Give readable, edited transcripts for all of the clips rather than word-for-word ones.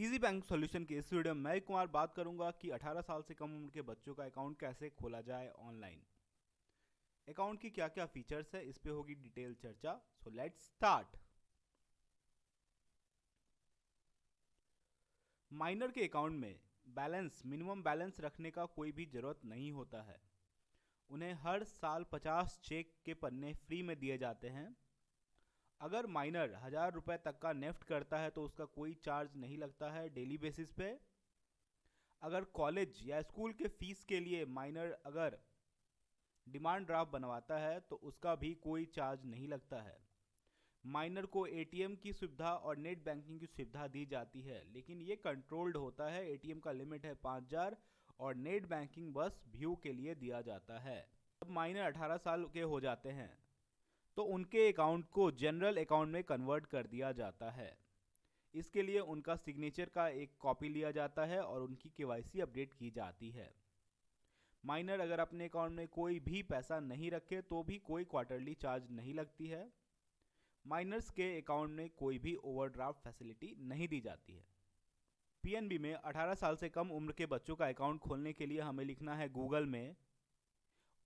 Easy bank solution के इस video में मैं कुमार बात करूंगा कि 18 साल से कम उम्र के बच्चों का अकाउंट कैसे खोला जाए ऑनलाइन। अकाउंट की क्या क्या फीचर्स है इस पे होगी डिटेल चर्चा। So let's start. माइनर के अकाउंट में मिनिमम बैलेंस रखने का कोई भी जरूरत नहीं होता है। उन्हें हर साल 50 चेक के पन्ने फ्री में दिए जाते हैं। अगर माइनर 1000 रुपए तक का नेफ्ट करता है तो उसका कोई चार्ज नहीं लगता है डेली बेसिस पे। अगर कॉलेज या स्कूल के फीस के लिए माइनर अगर डिमांड ड्राफ्ट बनवाता है तो उसका भी कोई चार्ज नहीं लगता है। माइनर को एटीएम की सुविधा और नेट बैंकिंग की सुविधा दी जाती है, लेकिन ये कंट्रोल्ड होता है। एटीएम का लिमिट है 5000 और नेट बैंकिंग बस व्यू के लिए दिया जाता है। जब माइनर 18 साल के हो जाते हैं तो उनके अकाउंट को जनरल अकाउंट में कन्वर्ट कर दिया जाता है। इसके लिए उनका सिग्नेचर का एक कॉपी लिया जाता है और उनकी केवाईसी अपडेट की जाती है। माइनर अगर अपने अकाउंट में कोई भी पैसा नहीं रखे तो भी कोई क्वार्टरली चार्ज नहीं लगती है। माइनर्स के अकाउंट में कोई भी ओवरड्राफ्ट फैसिलिटी नहीं दी जाती है। पीएनबी में 18 साल से कम उम्र के बच्चों का अकाउंट खोलने के लिए हमें लिखना है गूगल में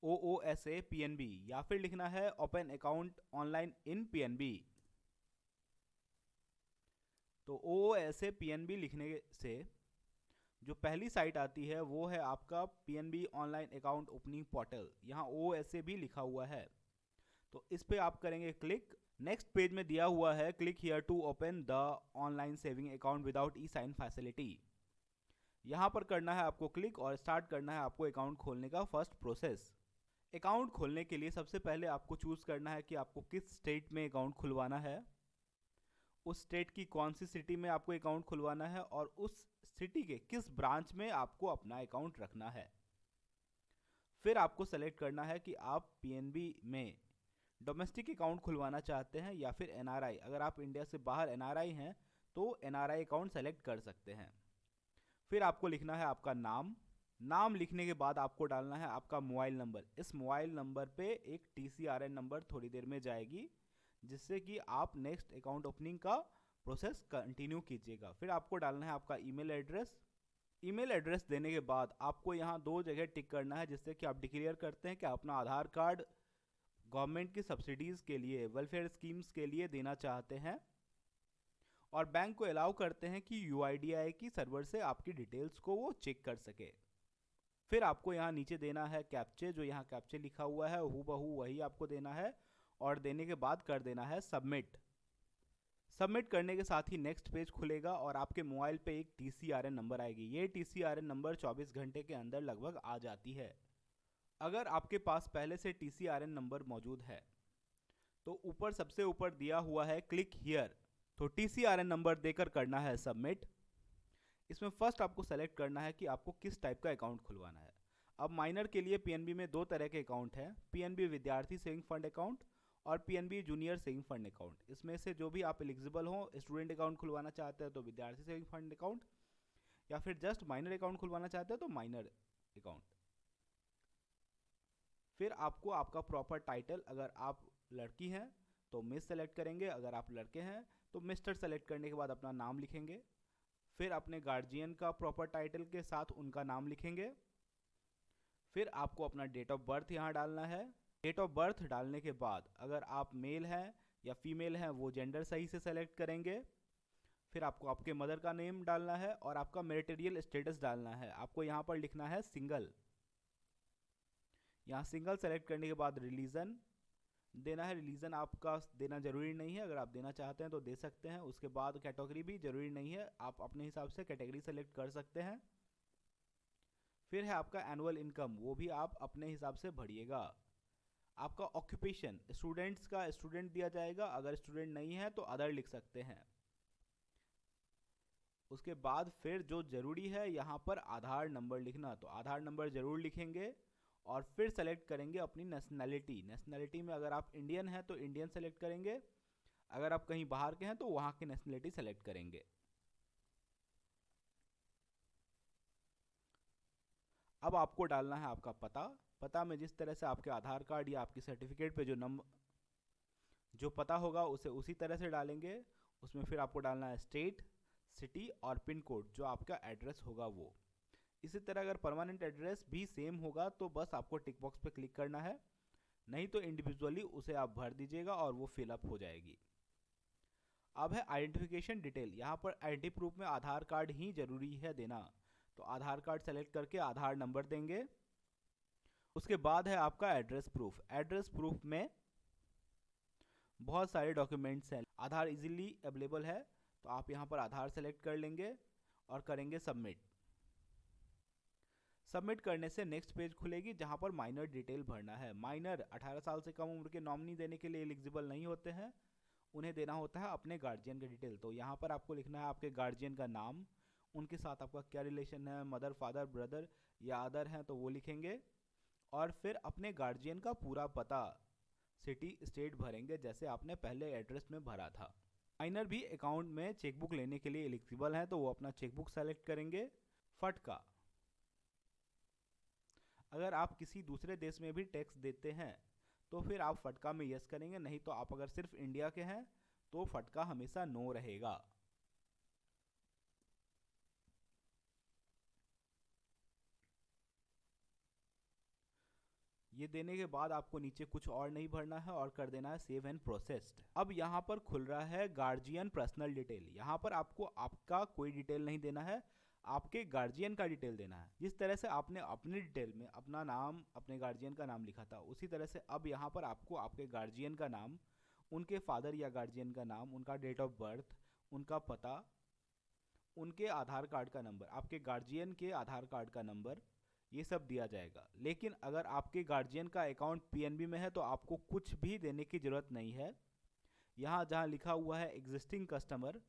OOSA PNB या फिर लिखना है open account online in PNB। तो OOSA PNB लिखने से जो पहली साइट आती है वो है आपका PNB online account opening portal. यहाँ OOSA भी लिखा हुआ है, तो इस पे आप करेंगे क्लिक। नेक्स्ट पेज में दिया हुआ है click here to open the online saving account without e sign facility. यहाँ पर करना है आपको क्लिक और स्टार्ट करना है आपको अकाउंट खोलने का फर्स्ट प्रोसेस। अकाउंट खोलने के लिए सबसे पहले आपको चूज करना है कि आपको किस स्टेट में अकाउंट खुलवाना है, उस स्टेट की कौन सी सिटी में आपको अकाउंट खुलवाना है और उस सिटी के किस ब्रांच में आपको अपना अकाउंट रखना है। फिर आपको सेलेक्ट करना है कि आप पीएनबी में डोमेस्टिक अकाउंट खुलवाना चाहते हैं या फिर एनआरआई। अगर आप इंडिया से बाहर एनआरआई हैं तो एनआरआई अकाउंट सेलेक्ट कर सकते हैं। फिर आपको लिखना है आपका नाम लिखने के बाद आपको डालना है आपका मोबाइल नंबर। इस मोबाइल नंबर पे एक TCRN नंबर थोड़ी देर में जाएगी, जिससे कि आप नेक्स्ट अकाउंट ओपनिंग का प्रोसेस कंटिन्यू कीजिएगा। फिर आपको डालना है आपका ईमेल एड्रेस। ईमेल एड्रेस देने के बाद आपको यहाँ 2 जगह टिक करना है, जिससे कि आप डिक्लेयर करते हैं कि अपना आधार कार्ड गवर्नमेंट की सब्सिडीज़ के लिए, वेलफेयर स्कीम्स के लिए देना चाहते हैं, और बैंक को अलाउ करते हैं कि UIDAI की सर्वर से आपकी डिटेल्स को वो चेक कर सके। फिर आपको यहाँ नीचे देना है कैप्चे। जो यहाँ कैप्चे लिखा हुआ है हूबहू वही आपको देना है और देने के बाद कर देना है सबमिट। सबमिट करने के साथ ही नेक्स्ट पेज खुलेगा और आपके मोबाइल पे एक TCRN नंबर आएगी। ये TCRN नंबर 24 घंटे के अंदर लगभग आ जाती है। अगर आपके पास पहले से TCRN नंबर मौजूद है तो ऊपर सबसे ऊपर दिया हुआ है क्लिक हियर, तो TCRN नंबर देकर करना है सबमिट। इसमें फर्स्ट आपको सेलेक्ट करना है कि आपको किस टाइप का अकाउंट खुलवाना है। अब माइनर के लिए PNB में 2 तरह के अकाउंट हैं, PNB विद्यार्थी सेविंग फंड अकाउंट और PNB junior saving fund account. इसमें से जो भी आप एलिजिबल हो, स्टूडेंट अकाउंट खुलवाना चाहते हैं तो विद्यार्थी सेविंग फंड अकाउंट, या फिर जस्ट माइनर अकाउंट खुलवाना चाहते हैं तो माइनर अकाउंट। फिर आपको आपका प्रॉपर टाइटल, अगर आप लड़की हैं तो मिस सेलेक्ट करेंगे, अगर आप लड़के हैं तो मिस्टर सेलेक्ट करने के बाद अपना नाम लिखेंगे। फिर अपने गार्जियन का प्रॉपर टाइटल के साथ उनका नाम लिखेंगे। फिर आपको अपना डेट ऑफ बर्थ यहाँ डालना है। डेट ऑफ बर्थ डालने के बाद अगर आप मेल हैं या फीमेल हैं वो जेंडर सही से सेलेक्ट करेंगे। फिर आपको आपके मदर का नेम डालना है और आपका मैरिटल स्टेटस डालना है। आपको यहाँ पर लिखना है सिंगल। यहाँ सिंगल सेलेक्ट करने के बाद रिलीजन देना है। रिलीजन आपका देना जरूरी नहीं है, अगर आप देना चाहते हैं तो दे सकते हैं। उसके बाद कैटेगरी भी जरूरी नहीं है, आप अपने हिसाब से कैटेगरी सेलेक्ट कर सकते हैं। फिर है आपका एनुअल इनकम, वो भी आप अपने हिसाब से भरिएगा। आपका ऑक्यूपेशन, स्टूडेंट्स का स्टूडेंट दिया जाएगा, अगर स्टूडेंट नहीं है तो अदर लिख सकते हैं। उसके बाद फिर जो जरूरी है यहाँ पर आधार नंबर लिखना, तो आधार नंबर जरूर लिखेंगे। और फिर सेलेक्ट करेंगे अपनी नेशनैलिटी। नेशनैलिटी में अगर आप इंडियन हैं तो इंडियन सेलेक्ट करेंगे, अगर आप कहीं बाहर के हैं तो वहाँ की नेशनैलिटी सेलेक्ट करेंगे। अब आपको डालना है आपका पता में जिस तरह से आपके आधार कार्ड या आपकी सर्टिफिकेट पे जो पता होगा उसे उसी तरह से डालेंगे। उसमें फिर आपको डालना है स्टेट, सिटी और पिन कोड जो आपका एड्रेस होगा वो। इसी तरह अगर परमानेंट एड्रेस भी सेम होगा तो बस आपको टिक बॉक्स पे क्लिक करना है, नहीं तो इंडिविजुअली उसे आप भर दीजिएगा और वो फिलअप हो जाएगी। अब है आइडेंटिफिकेशन डिटेल। यहाँ पर आइडेंटिटी प्रूफ में आधार कार्ड ही जरूरी है देना, तो आधार कार्ड सेलेक्ट करके आधार नंबर देंगे। उसके बाद है आपका एड्रेस प्रूफ। एड्रेस प्रूफ में बहुत सारे डॉक्यूमेंट्स हैं, आधार इजीली अवेलेबल है, तो आप यहाँ पर आधार सेलेक्ट कर लेंगे और करेंगे सबमिट। सबमिट करने से नेक्स्ट पेज खुलेगी जहाँ पर माइनर डिटेल भरना है। माइनर 18 साल से कम उम्र के नॉमिनी देने के लिए एलिजिबल नहीं होते हैं, उन्हें देना होता है अपने गार्जियन का डिटेल। तो यहाँ पर आपको लिखना है आपके गार्जियन का नाम, उनके साथ आपका क्या रिलेशन है, मदर फादर ब्रदर या अदर हैं तो वो लिखेंगे, और फिर अपने गार्जियन का पूरा पता, सिटी स्टेट भरेंगे जैसे आपने पहले एड्रेस में भरा था। माइनर भी अकाउंट में चेकबुक लेने के लिए एलिजिबल हैं तो वो अपना चेकबुक सेलेक्ट करेंगे। फटका, अगर आप किसी दूसरे देश में भी टैक्स देते हैं तो फिर आप फटका में यस करेंगे, नहीं तो आप अगर सिर्फ इंडिया के हैं तो फटका हमेशा नो रहेगा। ये देने के बाद आपको नीचे कुछ और नहीं भरना है और कर देना है सेव एंड प्रोसेस्ड। अब यहाँ पर खुल रहा है गार्जियन पर्सनल डिटेल। यहाँ पर आपको आपका कोई डिटेल नहीं देना है, आपके गार्जियन का डिटेल देना है। जिस तरह से आपने अपनी डिटेल में अपना नाम, अपने गार्जियन का नाम लिखा था, उसी तरह से अब यहाँ पर आपको आपके गार्जियन का नाम, उनके फादर या गार्जियन का नाम, उनका डेट ऑफ बर्थ, उनका पता, उनके आधार कार्ड का नंबर, आपके गार्जियन के आधार कार्ड का नंबर, ये सब दिया जाएगा। लेकिन अगर आपके गार्जियन का अकाउंट पीएनबी में है तो आपको कुछ भी देने की ज़रूरत नहीं है। यहाँ जहाँ लिखा हुआ है एग्जिस्टिंग कस्टमर,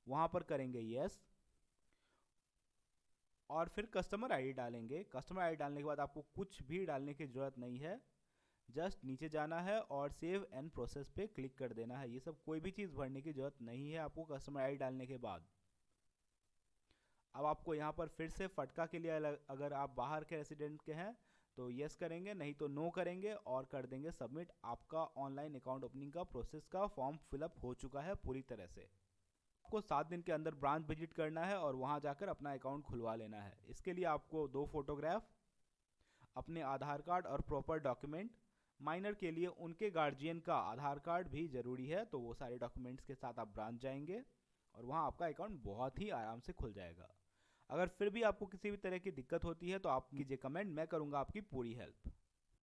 वहाँ पर करेंगे यस और फिर कस्टमर आईडी डालेंगे। कस्टमर आईडी डालने के बाद आपको कुछ भी डालने की ज़रूरत नहीं है, जस्ट नीचे जाना है और सेव एंड प्रोसेस पे क्लिक कर देना है। ये सब कोई भी चीज़ भरने की ज़रूरत नहीं है आपको कस्टमर आईडी डालने के बाद। अब आपको यहाँ पर फिर से फटका के लिए अगर आप बाहर के रेसिडेंट के हैं तो यस करेंगे, नहीं तो नो करेंगे और कर देंगे सबमिट। आपका ऑनलाइन अकाउंट ओपनिंग का प्रोसेस का फॉर्म फिलअप हो चुका है पूरी तरह से। आपको 7 दिन के अंदर ब्रांच विजिट करना है और वहाँ जाकर अपना अकाउंट खुलवा लेना है। इसके लिए आपको 2 फोटोग्राफ, अपने आधार कार्ड और प्रॉपर डॉक्यूमेंट, माइनर के लिए उनके गार्जियन का आधार कार्ड भी ज़रूरी है, तो वो सारे डॉक्यूमेंट्स के साथ आप ब्रांच जाएंगे और वहाँ आपका अकाउंट बहुत ही आराम से खुल जाएगा। अगर फिर भी आपको किसी भी तरह की दिक्कत होती है तो आप कीजिए कमेंट, मैं करूँगा आपकी पूरी हेल्प।